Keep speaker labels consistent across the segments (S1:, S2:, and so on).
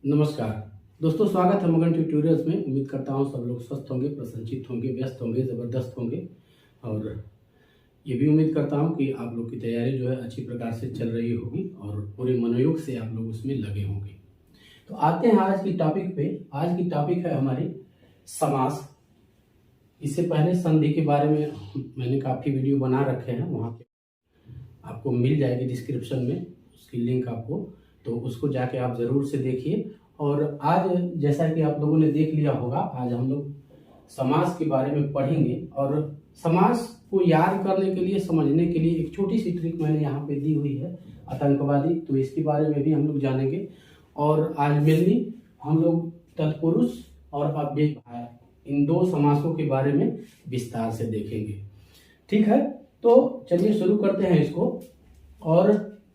S1: नमस्कार दोस्तों, स्वागत है मगन ट्यूटोरियल्स में। उम्मीद करता हूँ सब लोग स्वस्थ होंगे, प्रसन्नचित होंगे, व्यस्त होंगे, ज़बरदस्त होंगे। और ये भी उम्मीद करता हूँ कि आप लोग की तैयारी जो है अच्छी प्रकार से चल रही होगी और पूरे मनोयोग से आप लोग उसमें लगे होंगे। तो आते हैं आज की टॉपिक पे। आज की टॉपिक है हमारी समास। इससे पहले संधि के बारे में मैंने काफ़ी वीडियो बना रखे हैं, वहाँ पे आपको मिल जाएगी डिस्क्रिप्शन में उसकी लिंक आपको, तो उसको जाके आप ज़रूर से देखिए। और आज जैसा कि आप लोगों ने देख लिया होगा, आज हम लोग समास के बारे में पढ़ेंगे। और समास को याद करने के लिए, समझने के लिए एक छोटी सी ट्रिक मैंने यहाँ पे दी हुई है, आतंकवादी, तो इसके बारे में भी हम लोग जानेंगे। और आज मेनली हम लोग तत्पुरुष और अव्यय इन दो समासों के बारे में विस्तार से देखेंगे। ठीक है, तो चलिए शुरू करते हैं इसको। और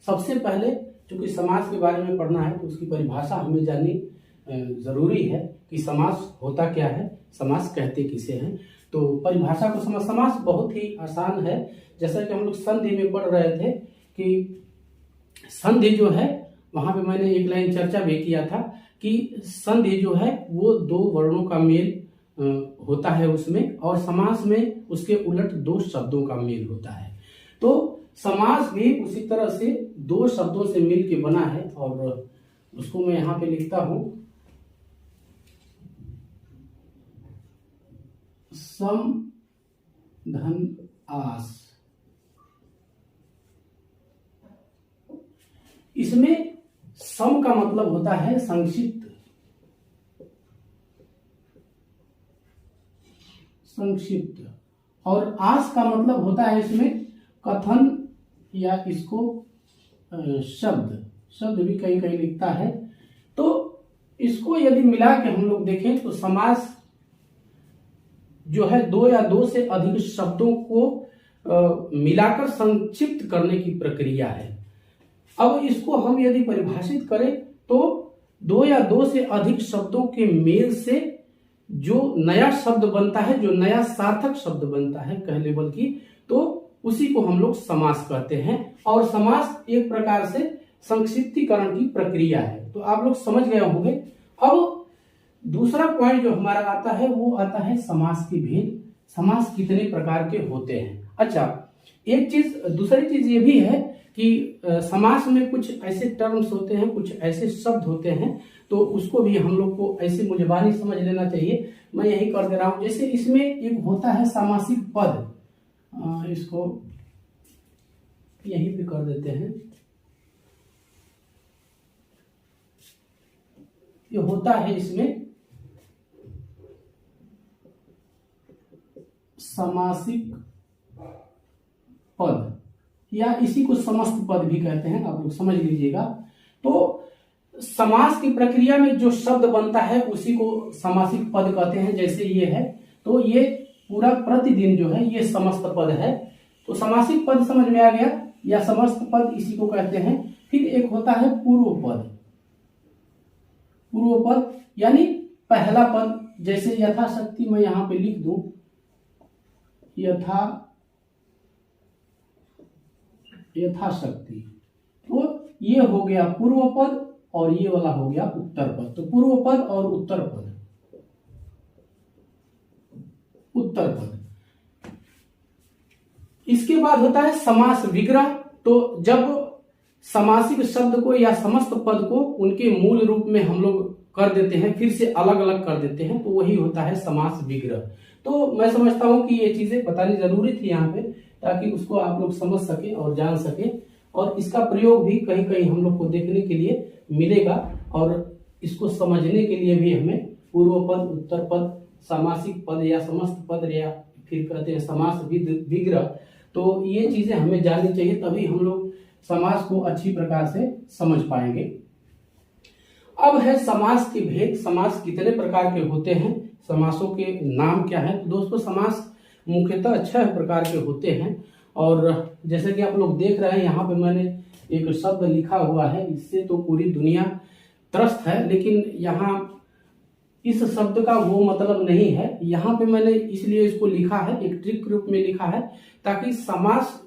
S1: सबसे पहले चूंकि समास के बारे में पढ़ना है तो उसकी परिभाषा हमें जाननी जरूरी है कि समास होता क्या है, समास कहते किसे हैं। तो परिभाषा को समझ, समास बहुत ही आसान है। जैसा कि हम लोग संधि में पढ़ रहे थे कि संधि जो है, वहां पे मैंने एक लाइन चर्चा भी किया था कि संधि जो है वो दो वर्णों का मेल होता है उसमें, और समास में उसके उलट दो शब्दों का मेल होता है। तो समास भी उसी तरह से दो शब्दों से मिल के बना है, और उसको मैं यहां पे लिखता हूं, सम धन आस। इसमें सम का मतलब होता है संक्षिप्त, और आस का मतलब होता है इसमें कथन या इसको शब्द भी कहीं कहीं लिखता है। तो इसको यदि मिला के हम लोग देखें तो समास जो है दो या दो से अधिक शब्दों को मिलाकर संक्षिप्त करने की प्रक्रिया है। अब इसको हम यदि परिभाषित करें तो दो या दो से अधिक शब्दों के मेल से जो नया शब्द बनता है, जो नया सार्थक शब्द बनता है कह लेवल की, तो उसी को हम लोग समास कहते हैं। और समास एक प्रकार से संक्षिप्तीकरण की प्रक्रिया है। तो आप लोग समझ गए होंगे। अब दूसरा पॉइंट जो हमारा आता है वो आता है समास की भेद। समास कितने प्रकार के होते हैं। अच्छा, एक चीज, दूसरी चीज ये भी है कि समास में कुछ ऐसे टर्म्स होते हैं, कुछ ऐसे शब्द होते हैं, तो उसको भी हम लोग को ऐसे मुजबानी समझ लेना चाहिए। मैं यही कर दे रहा हूं। जैसे इसमें एक होता है सामासिक पद, इसको यहीं पे कर देते हैं। ये होता है इसमें सामासिक पद, या इसी को समस्त पद भी कहते हैं, आप लोग समझ लीजिएगा। तो समास की प्रक्रिया में जो शब्द बनता है उसी को सामासिक पद कहते हैं। जैसे ये है, तो ये पूरा प्रतिदिन जो है ये समस्त पद है। तो समासिक पद समझ में आ गया, या समस्त पद इसी को कहते हैं। फिर एक होता है पूर्व पद। पूर्व पद यानी पहला पद, जैसे यथाशक्ति मैं यहां पे लिख दूं, यथाशक्ति, तो ये हो गया पूर्व पद और ये वाला हो गया उत्तर पद। तो पूर्व पद और उत्तर पद, उत्तर पद। इसके बाद होता है समास विग्रह। तो जब समासिक शब्द को या समस्त पद को उनके मूल रूप में हम लोग कर देते हैं, फिर से अलग अलग कर देते हैं, तो वही होता है समास विग्रह। तो मैं समझता हूं कि ये चीजें बतानी जरूरी थी यहाँ पे, ताकि उसको आप लोग समझ सके और जान सके। और इसका प्रयोग भी कहीं कहीं हम लोग को देखने के लिए मिलेगा, और इसको समझने के लिए भी हमें पूर्व पद, उत्तर पद, सामासिक पद या समस्त पद, या फिर कहते हैं समास विग्रह, तो ये चीजें हमें जाननी चाहिए, तभी हम लोग समास को अच्छी प्रकार से समझ पाएंगे। अब है समास के भेद। समास कितने प्रकार के होते हैं, समासों के नाम क्या है। तो दोस्तों, समास मुख्यतः 6 प्रकार के होते हैं। और जैसे कि आप लोग देख रहे हैं, यहाँ पे मैंने एक शब्द लिखा हुआ है, इससे तो पूरी दुनिया त्रस्त है, लेकिन यहाँ इस शब्द का वो मतलब नहीं है। यहाँ पे मैंने इसलिए इसको लिखा है, एक ट्रिक रूप में लिखा है, ताकि समास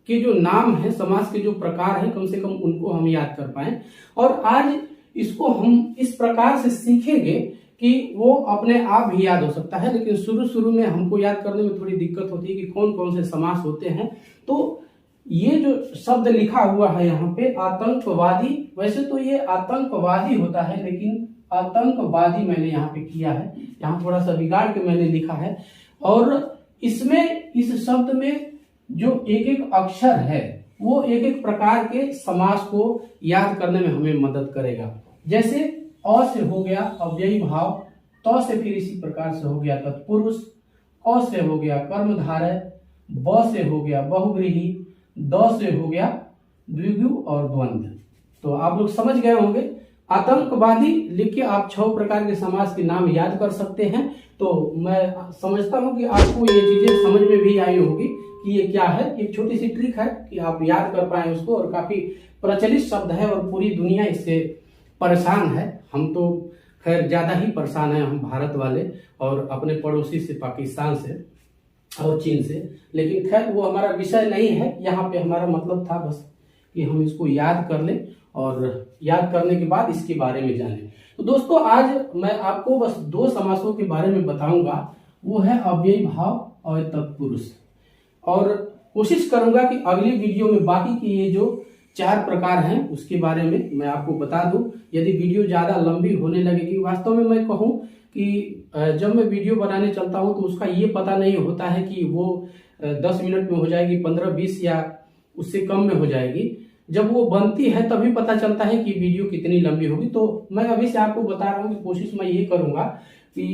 S1: के जो नाम है, समास के जो प्रकार है, कम से कम उनको हम याद कर पाए। और आज इसको हम इस प्रकार से सीखेंगे कि वो अपने आप ही याद हो सकता है, लेकिन शुरू शुरू में हमको याद करने में थोड़ी दिक्कत होती है कि कौन कौन से समास होते हैं। तो ये जो शब्द लिखा हुआ है यहाँ पे आतंकवादी, वैसे तो ये आतंकवादी होता है, लेकिन आतंकवादी मैंने यहाँ पे किया है, यहाँ थोड़ा सा बिगाड़ के मैंने लिखा है। और इसमें इस शब्द में जो एक एक अक्षर है वो एक एक प्रकार के समास को याद करने में हमें मदद करेगा। जैसे अ से हो गया अव्ययी भाव, त से फिर इसी प्रकार से हो गया तत्पुरुष, क से हो गया कर्मधारय, ब से हो गया बहुव्रीहि, द से हो गया द्विगु और द्वंद्व। तो आप लोग समझ गए होंगे। आतंकवादी लिख के आप 6 प्रकार के समास के नाम याद कर सकते हैं। तो मैं समझता हूं कि आपको ये चीजें समझ में भी आई होगी कि ये क्या है। एक छोटी सी ट्रिक है कि आप याद कर पाए उसको, और काफी प्रचलित शब्द है और पूरी दुनिया इससे परेशान है। हम तो खैर ज्यादा ही परेशान है, हम भारत वाले और अपने पड़ोसी से पाकिस्तान से और चीन से, लेकिन खैर वो हमारा विषय नहीं है। यहाँ पे हमारा मतलब था बस कि हम इसको याद कर लें और याद करने के बाद इसके बारे में जानें। तो दोस्तों आज मैं आपको बस 2 समासों के बारे में बताऊंगा, वो है अव्ययी भाव और तत्पुरुष, और कोशिश करूंगा कि अगली वीडियो में बाकी की ये जो 4 प्रकार हैं उसके बारे में मैं आपको बता दूं। यदि वीडियो ज्यादा लंबी होने लगेगी, वास्तव में मैं कहूं कि जब मैं वीडियो बनाने चलता हूं तो उसका ये पता नहीं होता है कि वो 10 मिनट में हो जाएगी, 15-20 या उससे कम में हो जाएगी। जब वो बनती है तभी पता चलता है कि वीडियो कितनी लंबी होगी। तो मैं अभी से आपको बता रहा हूँ कि कोशिश मैं ये करूंगा कि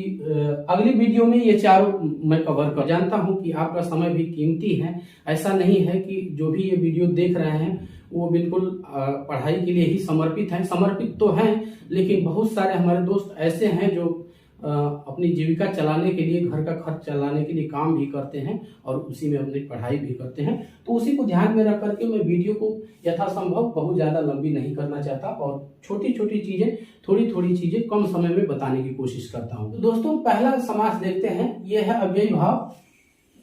S1: अगली वीडियो में ये 4 मैं कवर कर। जानता हूँ कि आपका समय भी कीमती है, ऐसा नहीं है कि जो भी ये वीडियो देख रहे हैं वो बिल्कुल पढ़ाई के लिए ही समर्पित हैं। समर्पित तो हैं, लेकिन बहुत सारे हमारे दोस्त ऐसे हैं जो अपनी जीविका चलाने के लिए, घर का खर्च चलाने के लिए काम भी करते हैं और उसी में अपनी पढ़ाई भी करते हैं। तो उसी को ध्यान में रख करके मैं वीडियो को यथासंभव बहुत ज्यादा लंबी नहीं करना चाहता और छोटी छोटी चीजें, थोड़ी थोड़ी चीजें कम समय में बताने की कोशिश करता हूँ। तो दोस्तों पहला समास देखते हैं, यह है अव्ययी भाव।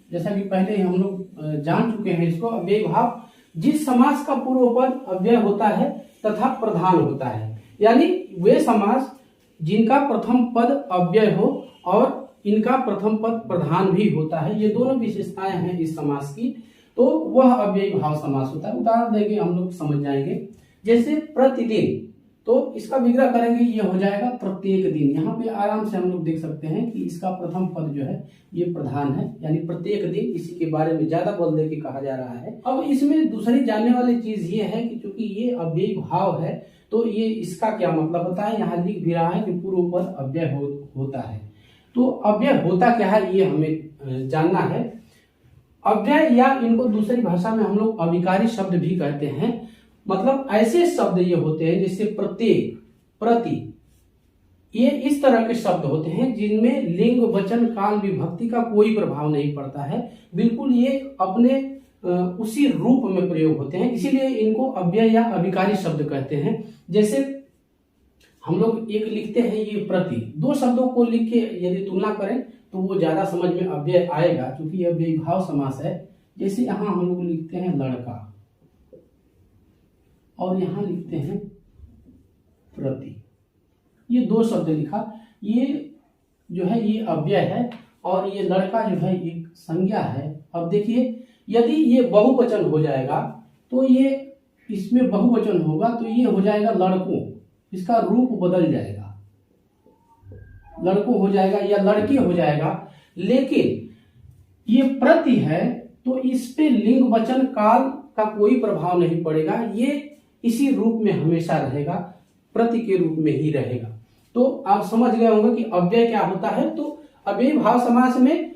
S1: जैसा कि पहले हम लोग जान चुके हैं इसको। अव्ययी भाव जिस समास का पूर्व पद अव्यय होता है तथा प्रधान होता है, यानी वे समास जिनका प्रथम पद अव्यय हो और इनका प्रथम पद प्रधान भी होता है, ये दोनों विशेषताएं हैं इस समास की, तो वह अव्ययी भाव समास होता है। उदाहरण देके हम लोग समझ जाएंगे। जैसे प्रतिदिन, तो इसका विग्रह करेंगे, ये हो जाएगा प्रत्येक दिन। यहाँ पे आराम से हम लोग देख सकते हैं कि इसका प्रथम पद जो है ये प्रधान है, यानी प्रत्येक दिन। इसी के बारे में ज्यादा बल दे के कहा जा रहा है। अब इसमें दूसरी जानने वाली चीज ये है कि चूंकि ये अव्ययी भाव है तो ये इसका क्या मतलब होता है। यहाँ लिख भी रहा है कि पूर्व पद अव्यय होता है। तो अव्यय होता क्या है ये हमें जानना है। अव्यय या इनको दूसरी भाषा में हम लोग अविकारी शब्द भी कहते हैं। मतलब ऐसे शब्द ये होते हैं जैसे प्रत्येक, प्रति, ये इस तरह के शब्द होते हैं जिनमें लिंग, वचन, काल, विभक्ति का कोई प्रभाव नहीं पड़ता है। बिल्कुल ये अपने उसी रूप में प्रयोग होते हैं, इसीलिए इनको अव्यय या अविकारी शब्द कहते हैं। जैसे हम लोग एक लिखते हैं ये प्रति, 2 शब्दों को लिख के यदि तुलना करें तो वो ज्यादा समझ में अव्यय आएगा, क्योंकि ये अव्ययी भाव समास है। जैसे यहाँ हम लोग लिखते हैं लड़का और यहाँ लिखते हैं प्रति, ये 2 शब्द लिखा, ये जो है ये अव्यय है और ये लड़का जो है एक संज्ञा है। अब देखिए यदि ये बहुवचन हो जाएगा तो ये, इसमें बहुवचन होगा तो ये हो जाएगा लड़कों, इसका रूप बदल जाएगा, लड़कों हो जाएगा या लड़के हो जाएगा। लेकिन ये प्रति है तो इस पे लिंग, वचन, काल का कोई प्रभाव नहीं पड़ेगा, ये इसी रूप में हमेशा रहेगा, प्रति के रूप में ही रहेगा। तो आप समझ गए होंगे कि अव्यय क्या होता है। तो अव्ययी भाव समास में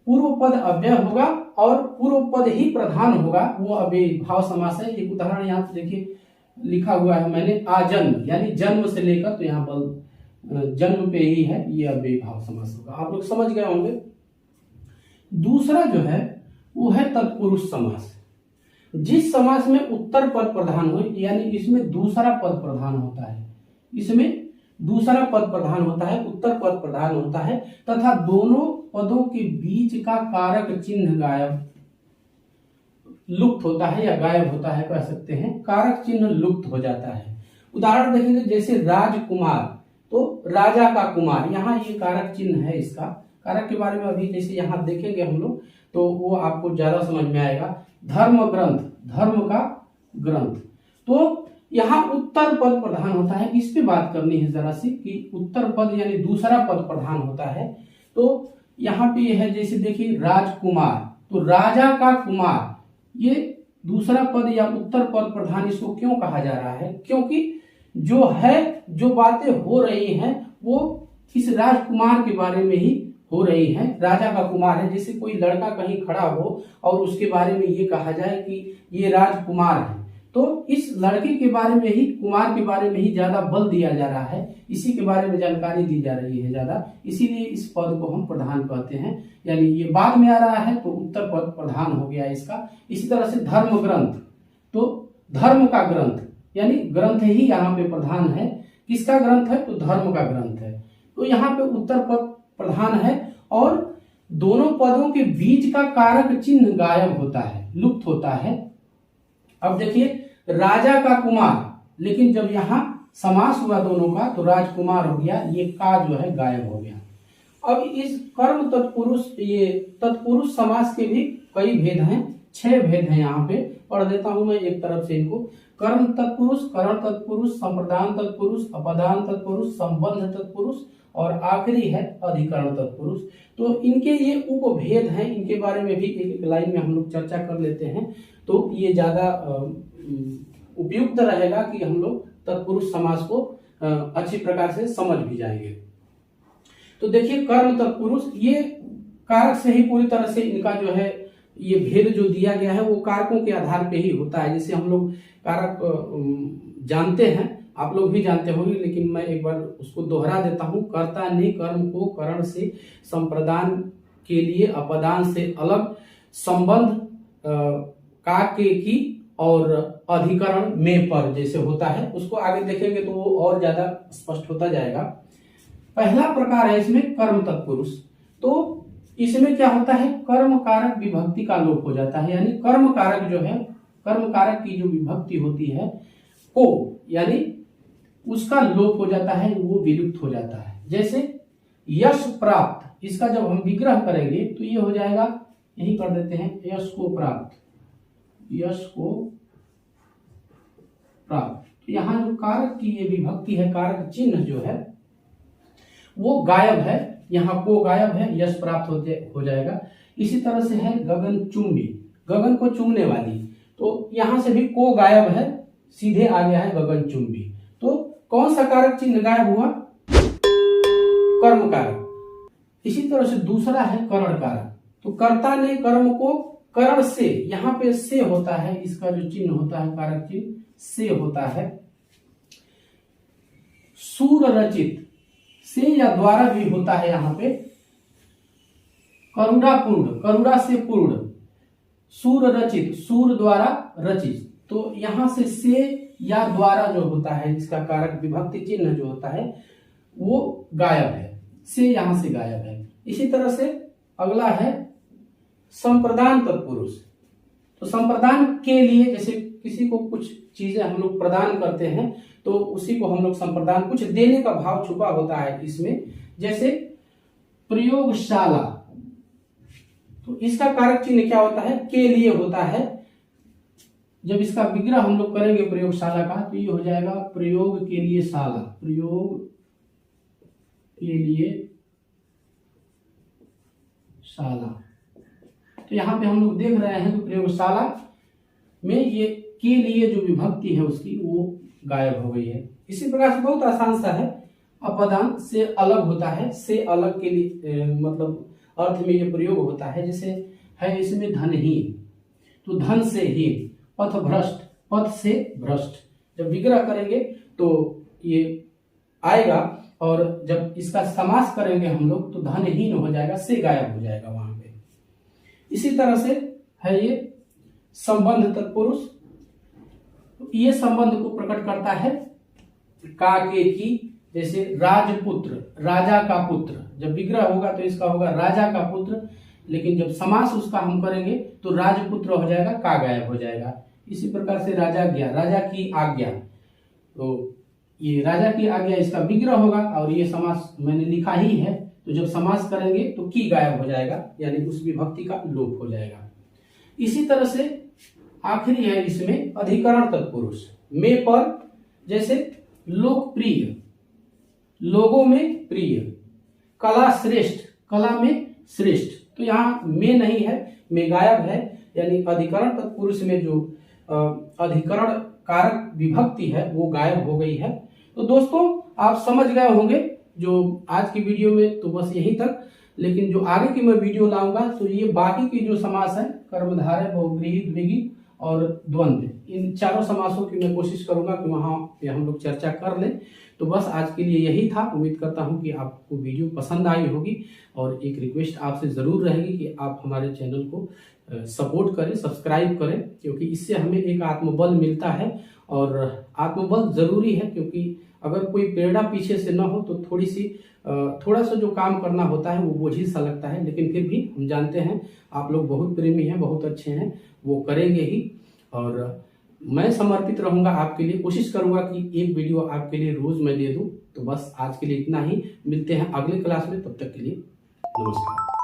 S1: पूर्व पद अव्यय होगा और पूर्व पद ही प्रधान होगा, वो अव्ययी भाव समास है। एक उदाहरण यहाँ पे देखिए लिखा हुआ है मैंने, आजन्म, यानी जन्म से लेकर, तो यहाँ बल जन्म पे ही है, ये अव्ययी भाव समास होगा। आप लोग समझ गए होंगे। दूसरा जो है वो है तत्पुरुष समास। जिस समास में उत्तर पद प्रधान हो, यानी इसमें दूसरा पद प्रधान होता है, इसमें दूसरा पद प्रधान होता है, उत्तर पद प्रधान होता है, तथा दोनों पदों के बीच का कारक चिन्ह गायब, लुप्त होता है या गायब होता है कह सकते हैं, कारक चिन्ह लुप्त हो जाता है। उदाहरण देखेंगे जैसे राजकुमार, तो राजा का कुमार, यहाँ ये कारक चिन्ह है। इसका कारक के बारे में अभी जैसे यहाँ देखेंगे हम लोग तो वो आपको ज्यादा समझ में आएगा। धर्म ग्रंथ, धर्म का ग्रंथ, तो यहाँ उत्तर पद प्रधान होता है। इस पे बात करनी है जरा सी कि उत्तर पद यानी दूसरा पद प्रधान होता है। तो यहाँ पे है जैसे देखिए राजकुमार, तो राजा का कुमार, ये दूसरा पद या उत्तर पद प्रधान इसको क्यों कहा जा रहा है? क्योंकि जो है, जो बातें हो रही हैं वो इस राजकुमार के बारे में ही हो रही हैं। राजा का कुमार है, जैसे कोई लड़का कहीं खड़ा हो और उसके बारे में ये कहा जाए कि ये राजकुमार है, तो इस लड़के के बारे में ही, कुमार के बारे में ही ज्यादा बल दिया जा रहा है, इसी के बारे में जानकारी दी जा रही है ज्यादा, इसीलिए इस पद को हम प्रधान कहते हैं। यानी ये बाद में आ रहा है तो उत्तर पद प्रधान हो गया इसका। इसी तरह से धर्म ग्रंथ, तो धर्म का ग्रंथ यानी ग्रंथ ही यहाँ पे प्रधान है। किसका ग्रंथ है? तो धर्म का ग्रंथ है। तो यहाँ पे उत्तर पद प्रधान है और दोनों पदों के बीच का कारक चिन्ह गायब होता है, लुप्त होता है। अब देखिए राजा का कुमार, लेकिन जब यहाँ समास हुआ दोनों का तो राजकुमार हो गया, ये का जो है गायब हो गया। अब इस कर्म तत्पुरुष, ये तत्पुरुष समास के भी कई भेद हैं, 6 भेद हैं। यहाँ पे पढ़ देता हूं मैं एक तरफ से इनको। कर्म तत्पुरुष, करण तत्पुरुष, संप्रदान तत्पुरुष, अपदान तत्पुरुष, संबंध तत्पुरुष और आखिरी है अधिकरण तत्पुरुष। तो इनके ये उपभेद हैं, इनके बारे में भी एक एक लाइन में हम लोग चर्चा कर लेते हैं, तो ये ज्यादा उपयुक्त रहेगा कि हम लोग तत्पुरुष समास को अच्छी प्रकार से समझ भी जाएंगे। तो देखिए कर्म तत्पुरुष, ये कारक से ही पूरी तरह से इनका जो है ये भेद जो दिया गया है वो कारकों के आधार पे ही होता है। जैसे हम लोग कारक जानते हैं, आप लोग भी जानते होंगे, लेकिन मैं एक बार उसको दोहरा देता हूं। कर्ता ने कर्म को करण से, संप्रदान के लिए अपदान से अलग, संबंध का के की और अधिकरण में पर जैसे होता है, उसको आगे देखेंगे तो वो और ज्यादा स्पष्ट होता जाएगा। पहला प्रकार है इसमें कर्म तत्पुरुष। तो इसमें क्या होता है? कर्म कारक विभक्ति का लोप हो जाता है, यानी कर्म कारक जो है, कर्म कारक की जो विभक्ति होती है को, यानी उसका लोप हो जाता है, वो विलुप्त हो जाता है। जैसे यश प्राप्त, इसका जब हम विग्रह करेंगे तो ये हो जाएगा, यही कर देते हैं, यश को प्राप्त, यश को प्राप्त। तो यहाँ जो कारक की ये विभक्ति है, कारक चिन्ह जो है वो गायब है, यहाँ को गायब है, यश प्राप्त हो जाएगा। इसी तरह से है गगन चुंबी, गगन को चूमने वाली, तो यहां से भी को गायब है, सीधे आ गया है गगन चुंबी। तो कौन सा कारक चिन्ह गायब हुआ? कर्म कारक। इसी तरह से दूसरा है करण कारक। तो कर्ता ने कर्म को करण से, यहाँ पे से होता है, इसका जो चिन्ह होता है कारक चिन्ह से होता है। सूर रचित, से या द्वारा भी होता है यहाँ पे। करुणा पूर्ण, करुणा से पूर्ण। सूर रचित, सूर द्वारा रचित, तो यहां से या द्वारा जो होता है, इसका कारक विभक्ति चिन्ह जो होता है वो गायब है, से यहां से गायब है। इसी तरह से अगला है संप्रदान तत्पुरुष। तो संप्रदान के लिए, जैसे किसी को कुछ चीजें हम लोग प्रदान करते हैं तो उसी को हम लोग संप्रदान, कुछ देने का भाव छुपा होता है इसमें। जैसे प्रयोगशाला, तो इसका कारक चिन्ह क्या होता है? के लिए होता है। जब इसका विग्रह हम लोग करेंगे प्रयोगशाला का तो ये हो जाएगा प्रयोग के लिए शाला, प्रयोग के लिए शाला। तो यहाँ पे हम लोग देख रहे हैं कि प्रयोगशाला में ये के लिए जो विभक्ति है उसकी वो गायब हो गई है। इसी प्रकार से बहुत आसान सा है, अपदान से अलग होता है, से अलग के लिए मतलब अर्थ में ये प्रयोग होता है। जैसे है इसमें धनहीन, तो धन से हीन। पथ भ्रष्ट, पथ से भ्रष्ट, जब विग्रह करेंगे तो ये आएगा, और जब इसका समास करेंगे हम लोग तो धनहीन हो जाएगा, से गायब हो जाएगा वहां पे। इसी तरह से है ये संबंध तत्पुरुष। तो ये संबंध को प्रकट करता है का के की। जैसे राजपुत्र, राजा का पुत्र, जब विग्रह होगा तो इसका होगा राजा का पुत्र, लेकिन जब समास उसका हम करेंगे तो राजपुत्र हो जाएगा, का गायब हो जाएगा। इसी प्रकार से राजाज्ञा, राजा की आज्ञा, तो ये राजा की आज्ञा इसका विग्रह होगा, और ये समास मैंने लिखा ही है, तो जब समास करेंगे तो की गायब हो जाएगा, यानी उस विभक्ति का लोप हो जाएगा। इसी तरह से आखिरी है इसमें अधिकरण तत्पुरुष। में पर, जैसे लोकप्रिय, लोगों में प्रिय, कला श्रेष्ठ, कला में श्रेष्ठ, तो यहाँ में नहीं है, में गायब है, यानी अधिकरण तत्पुरुष में जो अधिकरण कारक विभक्ति है वो गायब हो गई है। तो दोस्तों आप समझ गए होंगे जो आज की वीडियो में, तो बस यहीं तक। लेकिन जो आगे की मैं वीडियो लाऊंगा तो ये बाकी की जो समास है, कर्मधारय, बहुव्रीहि, द्विगु और द्वंद्व, इन चारों समासों की मैं कोशिश करूंगा कि वहां पे हम लोग चर्चा कर लें। तो बस आज के लिए यही था। उम्मीद करता हूं कि आपको वीडियो पसंद आई होगी, और एक रिक्वेस्ट आपसे जरूर रहेगी कि आप हमारे चैनल को सपोर्ट करें, सब्सक्राइब करें, क्योंकि इससे हमें एक आत्मबल मिलता है, और आत्मबल जरूरी है, क्योंकि अगर कोई प्रेरणा पीछे से न हो तो थोड़ा सा जो काम करना होता है वो बोझिल सा लगता है। लेकिन फिर भी हम जानते हैं आप लोग बहुत प्रेमी हैं, बहुत अच्छे हैं, वो करेंगे ही, और मैं समर्पित रहूंगा आपके लिए। कोशिश करूंगा कि एक वीडियो आपके लिए रोज मैं दे दूं। तो बस आज के लिए इतना ही, मिलते हैं अगले क्लास में, तब तक के लिए नमस्कार।